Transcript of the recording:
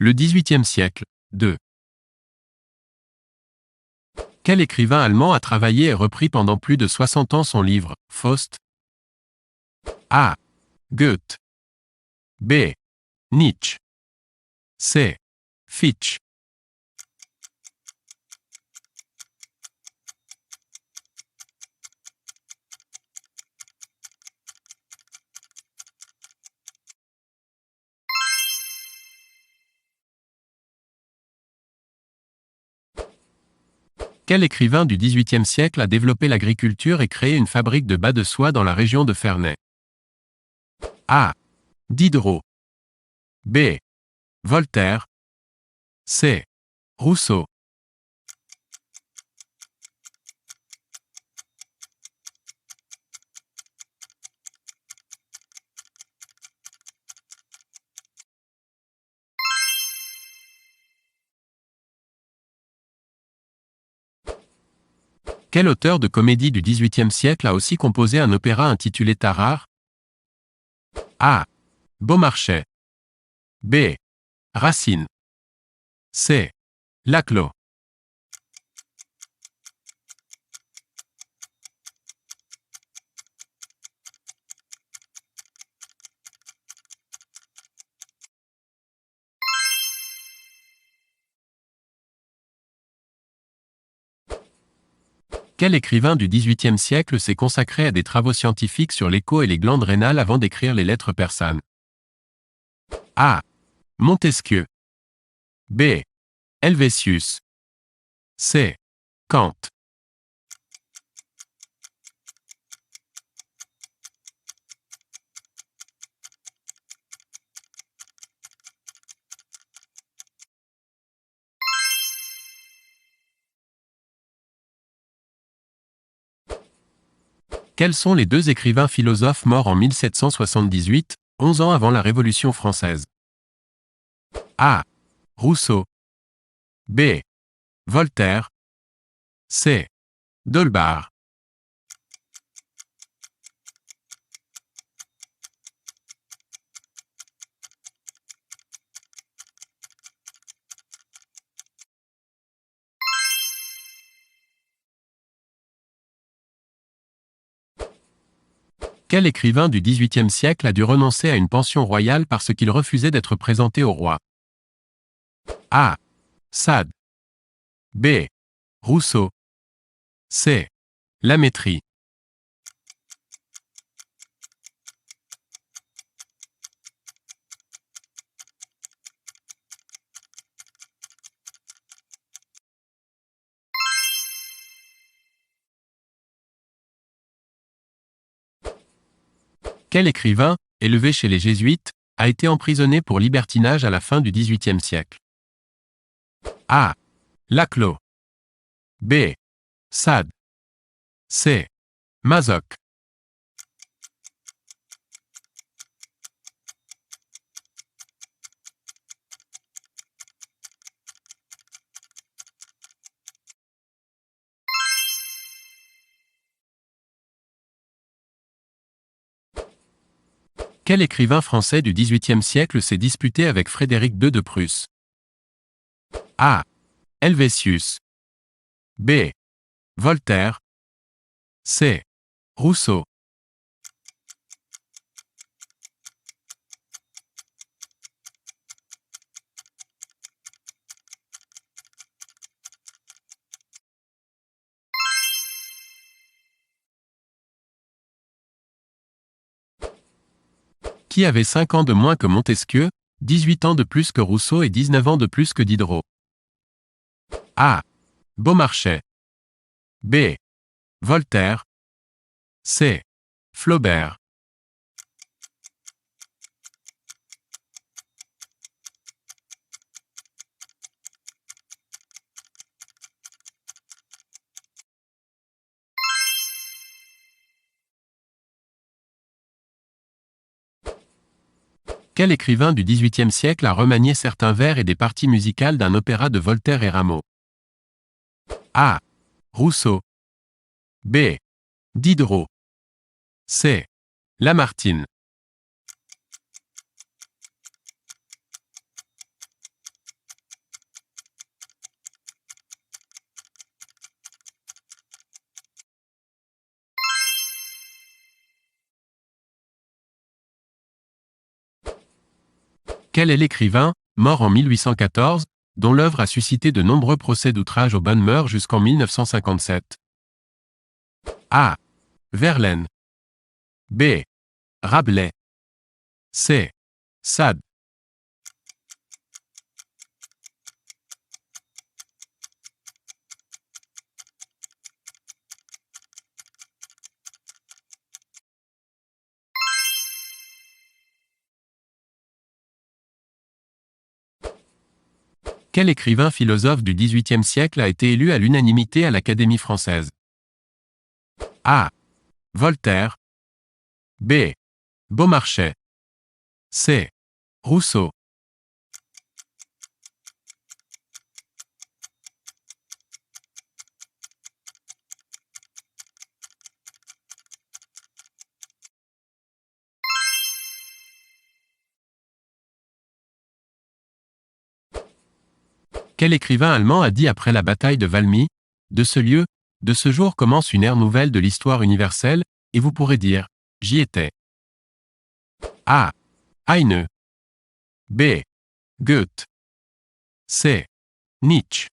Le XVIIIe siècle. 2. Quel écrivain allemand a travaillé et repris pendant plus de 60 ans son livre, Faust? A. Goethe. B. Nietzsche. C. Fichte. Quel écrivain du XVIIIe siècle a développé l'agriculture et créé une fabrique de bas de soie dans la région de Ferney? A. Diderot. B. Voltaire. C. Rousseau. Quel auteur de comédie du XVIIIe siècle a aussi composé un opéra intitulé Tarare? A. Beaumarchais. B. Racine. C. Laclos. Quel écrivain du XVIIIe siècle s'est consacré à des travaux scientifiques sur l'écho et les glandes rénales avant d'écrire les lettres persanes? A. Montesquieu. B. Helvétius. C. Kant. Quels sont les deux écrivains philosophes morts en 1778, 11 ans avant la Révolution française? A. Rousseau. B. Voltaire. C. D'Holbach. Quel écrivain du XVIIIe siècle a dû renoncer à une pension royale parce qu'il refusait d'être présenté au roi? A. Sade. B. Rousseau. C. Lamétrie. Quel écrivain, élevé chez les Jésuites, a été emprisonné pour libertinage à la fin du XVIIIe siècle? A. Laclos. B. Sade. C. Mazoc. Quel écrivain français du XVIIIe siècle s'est disputé avec Frédéric II de Prusse? A. Helvétius. B. Voltaire. C. Rousseau. Qui avait 5 ans de moins que Montesquieu, 18 ans de plus que Rousseau et 19 ans de plus que Diderot? A. Beaumarchais. B. Voltaire. C. Flaubert. Quel écrivain du XVIIIe siècle a remanié certains vers et des parties musicales d'un opéra de Voltaire et Rameau? A. Rousseau. B. Diderot. C. Lamartine. Quel est l'écrivain, mort en 1814, dont l'œuvre a suscité de nombreux procès d'outrage aux bonnes mœurs jusqu'en 1957? A. Verlaine. B. Rabelais. C. Sade. Quel écrivain philosophe du XVIIIe siècle a été élu à l'unanimité à l'Académie française? A. Voltaire. B. Beaumarchais. C. Rousseau. Quel écrivain allemand a dit après la bataille de Valmy: de ce lieu, de ce jour commence une ère nouvelle de l'histoire universelle, et vous pourrez dire: j'y étais. A. Heine. B. Goethe. C. Nietzsche.